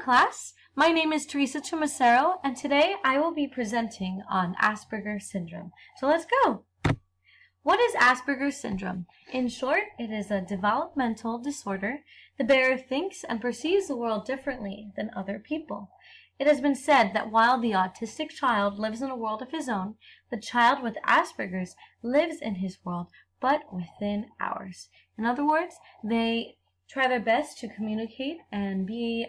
class. My name is Teresa Chumacero, and today I will be presenting on Asperger syndrome. So let's go. What is Asperger syndrome? In short, it is a developmental disorder. The bearer thinks and perceives the world differently than other people. It has been said that while the autistic child lives in a world of his own, the child with Asperger's lives in his world, but within ours. In other words, they try their best to communicate and be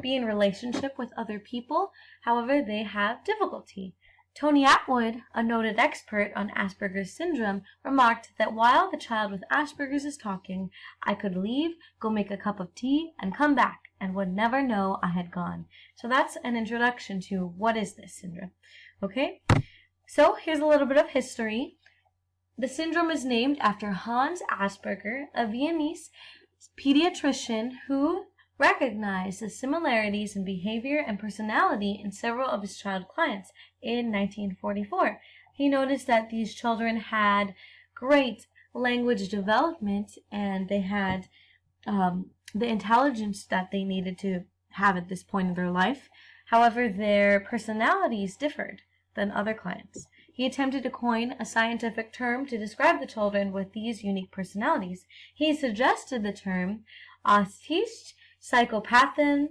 in relationship with other people. However, they have difficulty. Tony Atwood, a noted expert on Asperger's syndrome, remarked that while the child with Asperger's is talking, I could leave, go make a cup of tea, and come back, and would never know I had gone. So that's an introduction to what is this syndrome. Okay, so here's a little bit of history. The syndrome is named after Hans Asperger, a Viennese pediatrician who recognized the similarities in behavior and personality in several of his child clients in 1944. He noticed that these children had great language development and they had the intelligence that they needed to have at this point in their life. However, their personalities differed than other clients. He attempted to coin a scientific term to describe the children with these unique personalities. He suggested the term Autische Psychopathen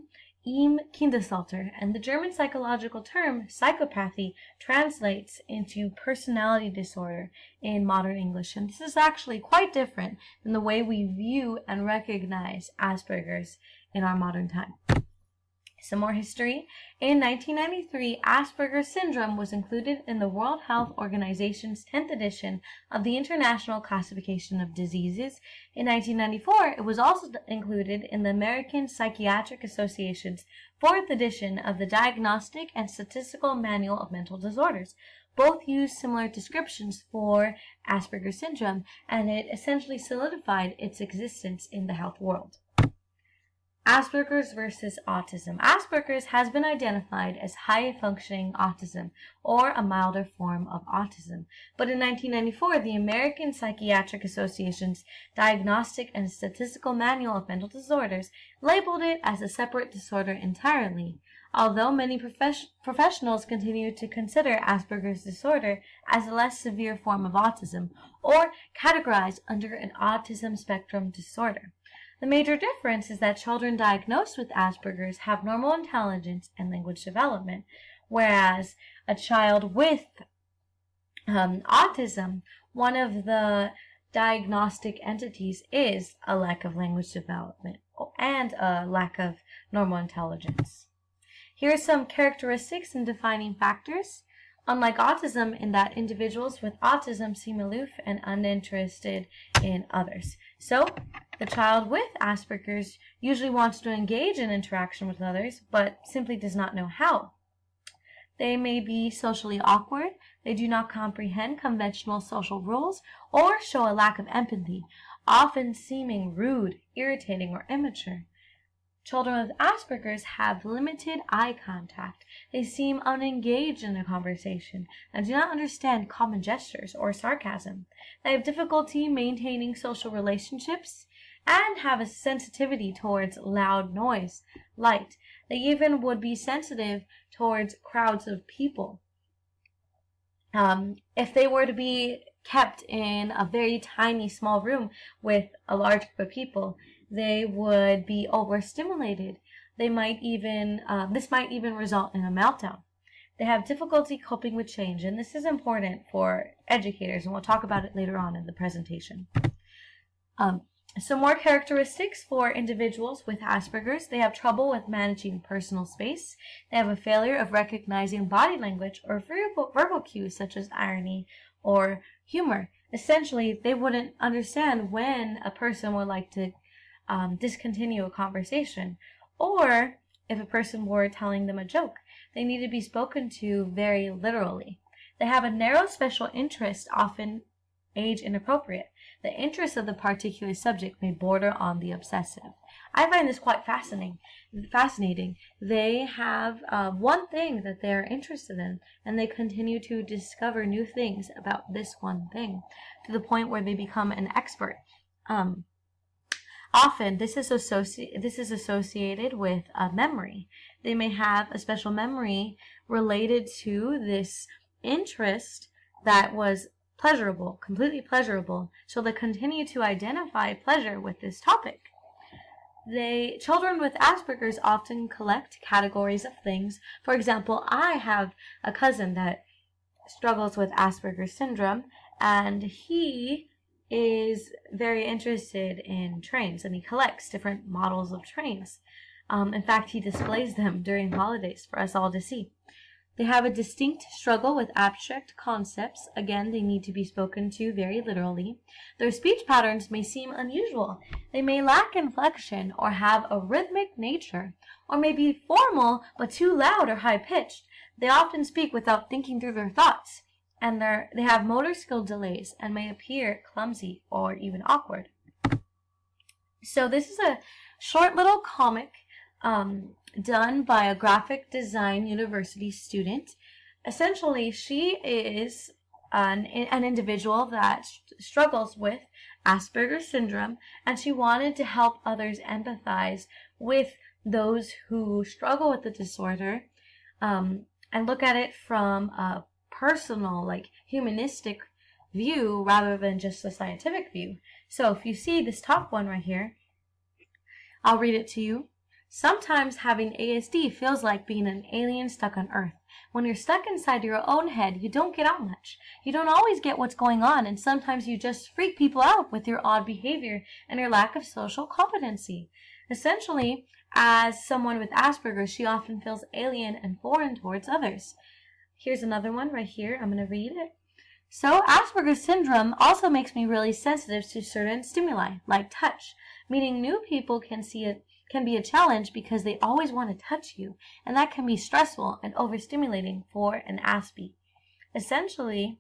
im Kindesalter, and the German psychological term psychopathy translates into personality disorder in modern English. And this is actually quite different than the way we view and recognize Asperger's in our modern time. Some more history. In 1993, Asperger's syndrome was included in the World Health Organization's 10th edition of the International Classification of Diseases. In 1994, it was also included in the American Psychiatric Association's 4th edition of the Diagnostic and Statistical Manual of Mental Disorders. Both use similar descriptions for Asperger's syndrome, and it essentially solidified its existence in the health world. Asperger's versus autism. Asperger's has been identified as high-functioning autism, or a milder form of autism. But in 1994, the American Psychiatric Association's Diagnostic and Statistical Manual of Mental Disorders labeled it as a separate disorder entirely. Although many professionals continue to consider Asperger's disorder as a less severe form of autism, or categorized under an autism spectrum disorder. The major difference is that children diagnosed with Asperger's have normal intelligence and language development, whereas a child with autism, one of the diagnostic entities is a lack of language development and a lack of normal intelligence. Here are some characteristics and defining factors. Unlike autism, in that individuals with autism seem aloof and uninterested in others. So, the child with Asperger's usually wants to engage in interaction with others, but simply does not know how. They may be socially awkward, they do not comprehend conventional social rules, or show a lack of empathy, often seeming rude, irritating, or immature. Children with Asperger's have limited eye contact. They seem unengaged in a conversation and do not understand common gestures or sarcasm. They have difficulty maintaining social relationships and have a sensitivity towards loud noise, light. They even would be sensitive towards crowds of people. If they were to be kept in a very tiny, small room with a large group of people, they would be overstimulated. This might even result in a meltdown. They have difficulty coping with change, and this is important for educators, and we'll talk about it later on in the presentation. Some more characteristics for individuals with Asperger's. They have trouble with managing personal space. They have a failure of recognizing body language or verbal cues such as irony or humor. Essentially, they wouldn't understand when a person would like to discontinue a conversation, or if a person were telling them a joke. They need to be spoken to very literally. They have a narrow special interest, often age inappropriate. The interest of the particular subject may border on the obsessive. I find this quite fascinating. They have one thing that they're interested in, and they continue to discover new things about this one thing, to the point where they become an expert. Often, this is associated with memory. They may have a special memory related to this interest that was pleasurable, completely pleasurable. So they continue to identify pleasure with this topic. Children with Asperger's often collect categories of things. For example, I have a cousin that struggles with Asperger's syndrome, and he is very interested in trains, and he collects different models of trains. In fact, he displays them during holidays for us all to see. They have a distinct struggle with abstract concepts. Again, they need to be spoken to very literally. Their speech patterns may seem unusual. They may lack inflection or have a rhythmic nature, or may be formal but too loud or high-pitched. They often speak without thinking through their thoughts, and they have motor skill delays and may appear clumsy or even awkward. So this is a short little comic done by a graphic design university student. Essentially, she is an individual that struggles with Asperger's syndrome, and she wanted to help others empathize with those who struggle with the disorder, and look at it from a personal, like humanistic view rather than just a scientific view. So if you see this top one right here, I'll read it to you. Sometimes having ASD feels like being an alien stuck on Earth. When you're stuck inside your own head, you don't get out much. You don't always get what's going on, and sometimes you just freak people out with your odd behavior and your lack of social competency. Essentially, as someone with Asperger's, she often feels alien and foreign towards others. Here's another one right here. I'm going to read it. So, Asperger's syndrome also makes me really sensitive to certain stimuli, like touch. Meeting new people can be a challenge because they always want to touch you, and that can be stressful and overstimulating for an Aspie. Essentially,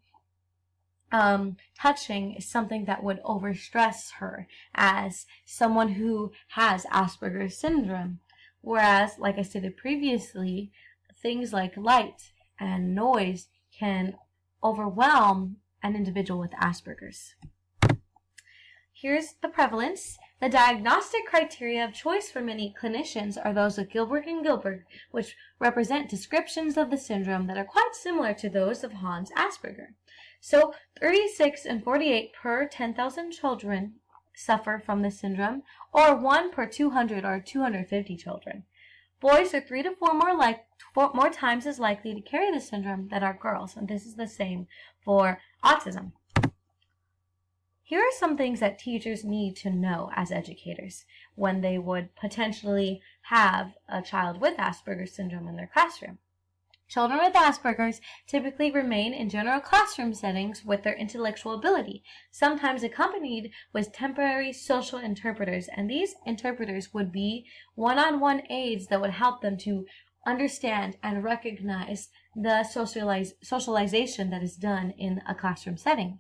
touching is something that would overstress her as someone who has Asperger's syndrome. Whereas, like I stated previously, things like light and noise can overwhelm an individual with Asperger's. Here's the prevalence. The diagnostic criteria of choice for many clinicians are those of Gilbert and Gilbert, which represent descriptions of the syndrome that are quite similar to those of Hans Asperger. So 36 and 48 per 10,000 children suffer from this syndrome, or 1 per 200 or 250 children. Boys are 3 to 4 more times as likely to carry the syndrome than are girls, and this is the same for autism. Here are some things that teachers need to know as educators when they would potentially have a child with Asperger's syndrome in their classroom. Children with Asperger's typically remain in general classroom settings with their intellectual ability, sometimes accompanied with temporary social interpreters, and these interpreters would be one-on-one aides that would help them to understand and recognize the socialization that is done in a classroom setting.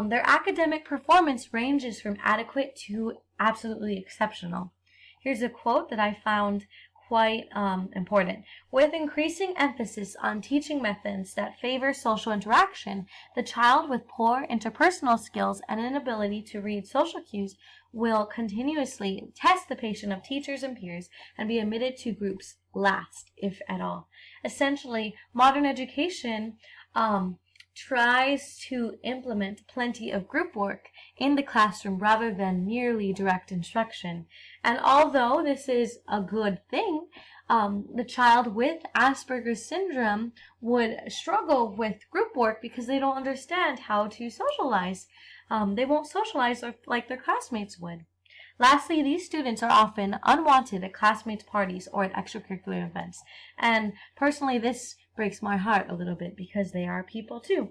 Their academic performance ranges from adequate to absolutely exceptional. Here's a quote that I found quite important. With increasing emphasis on teaching methods that favor social interaction, the child with poor interpersonal skills and inability to read social cues will continuously test the patience of teachers and peers and be admitted to groups last, if at all. Essentially, modern education tries to implement plenty of group work in the classroom rather than merely direct instruction. And although this is a good thing, the child with Asperger's syndrome would struggle with group work because they don't understand how to socialize. They won't socialize like their classmates would. Lastly, these students are often unwanted at classmates' parties or at extracurricular events. And personally, this breaks my heart a little bit because they are people too.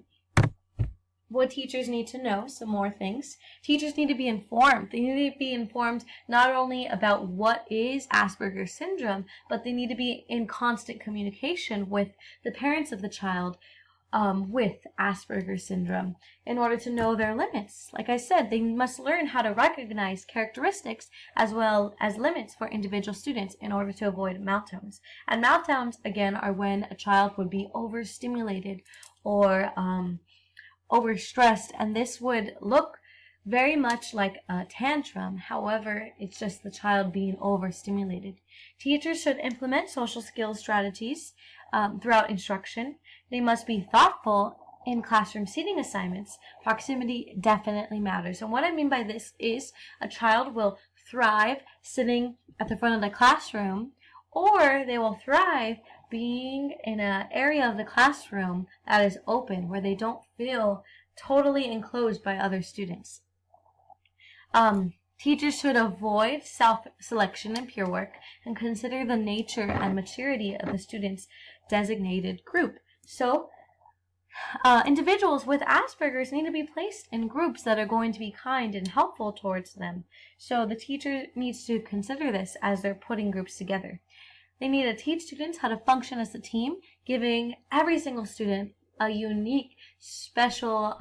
What teachers need to know, some more things. Teachers need to be informed. They need to be informed not only about what is Asperger's syndrome, but they need to be in constant communication with the parents of the child with Asperger's syndrome in order to know their limits. Like I said, they must learn how to recognize characteristics as well as limits for individual students in order to avoid meltdowns. And meltdowns, again, are when a child would be overstimulated or overstressed, and this would look very much like a tantrum. However, it's just the child being overstimulated. Teachers should implement social skills strategies throughout instruction. They must be thoughtful in classroom seating assignments. Proximity definitely matters. And what I mean by this is a child will thrive sitting at the front of the classroom, or they will thrive being in an area of the classroom that is open, where they don't feel totally enclosed by other students. Teachers should avoid self-selection in peer work and consider the nature and maturity of the student's designated group. So, individuals with Asperger's need to be placed in groups that are going to be kind and helpful towards them. So the teacher needs to consider this as they're putting groups together. They need to teach students how to function as a team, giving every single student a unique special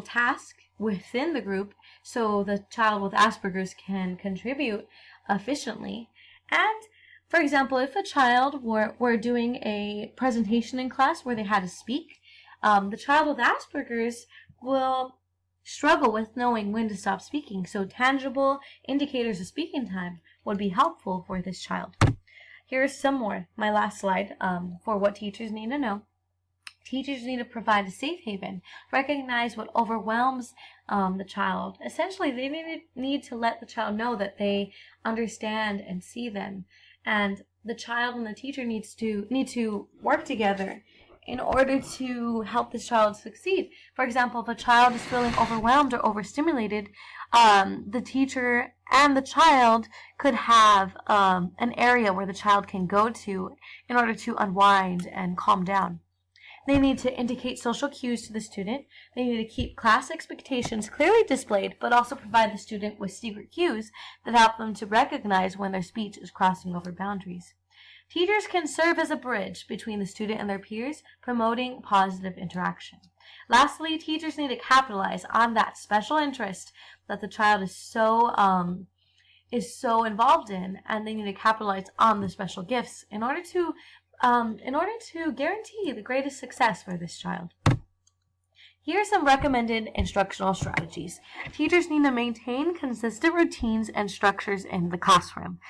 task within the group so the child with Asperger's can contribute efficiently. And for example, if a child were doing a presentation in class where they had to speak, the child with Asperger's will struggle with knowing when to stop speaking. So tangible indicators of speaking time would be helpful for this child. Here's some more, my last slide, for what teachers need to know. Teachers need to provide a safe haven, recognize what overwhelms the child. Essentially, they need to let the child know that they understand and see them. And the child and the teacher need to work together in order to help this child succeed. For example, if a child is feeling overwhelmed or overstimulated, the teacher and the child could have an area where the child can go to in order to unwind and calm down. They need to indicate social cues to the student. They need to keep class expectations clearly displayed, but also provide the student with secret cues that help them to recognize when their speech is crossing over boundaries. Teachers can serve as a bridge between the student and their peers, promoting positive interaction. Lastly, teachers need to capitalize on that special interest that the child is so involved in, and they need to capitalize on the special gifts in order to guarantee the greatest success for this child. Here are some recommended instructional strategies. Teachers need to maintain consistent routines and structures in the classroom.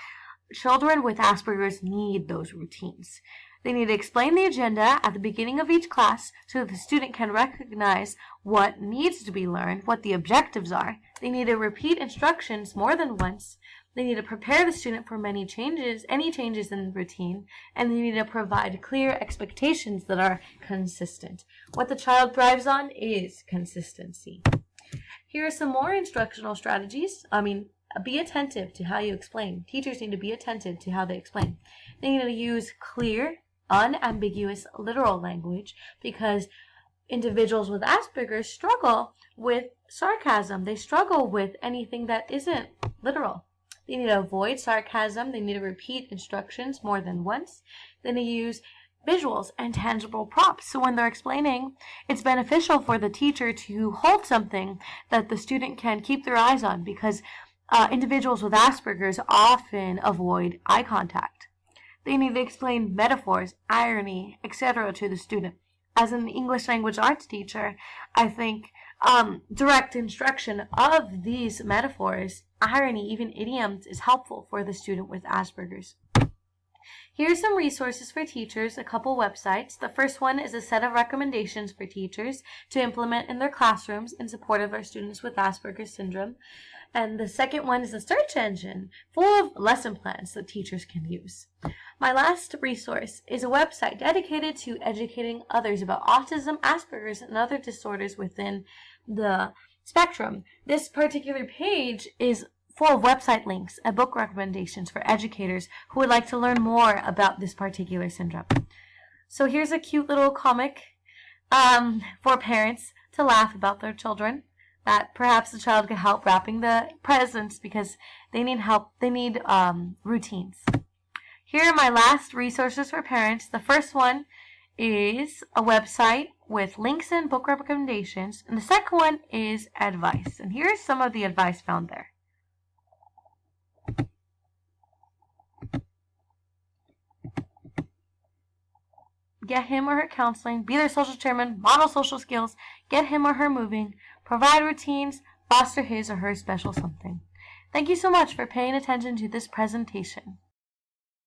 Children with Asperger's need those routines. They need to explain the agenda at the beginning of each class so that the student can recognize what needs to be learned, what the objectives are. They need to repeat instructions more than once. They need to prepare the student for any changes in routine, and they need to provide clear expectations that are consistent. What the child thrives on is consistency. Here are some more instructional strategies. Be attentive to how you explain. Teachers need to be attentive to how they explain. They need to use clear, unambiguous, literal language because individuals with Asperger's struggle with sarcasm. They struggle with anything that isn't literal. They need to avoid sarcasm. They need to repeat instructions more than once. They need to use visuals and tangible props. So when they're explaining, it's beneficial for the teacher to hold something that the student can keep their eyes on because individuals with Asperger's often avoid eye contact. They need to explain metaphors, irony, etc. to the student. As an English language arts teacher, I think direct instruction of these metaphors, irony, even idioms, is helpful for the student with Asperger's. Here are some resources for teachers, a couple websites. The first one is a set of recommendations for teachers to implement in their classrooms in support of our students with Asperger's syndrome. And the second one is a search engine full of lesson plans that teachers can use. My last resource is a website dedicated to educating others about autism, Asperger's, and other disorders within the spectrum. This particular page is full of website links and book recommendations for educators who would like to learn more about this particular syndrome. So here's a cute little comic for parents to laugh about their children, that perhaps the child could help wrapping the presents because they need help. They need routines. Here are my last resources for parents. The first one is a website with links and book recommendations, and the second one is advice. And here's some of the advice found there. Get him or her counseling, be their social chairman, model social skills, get him or her moving, provide routines, foster his or her special something. Thank you so much for paying attention to this presentation.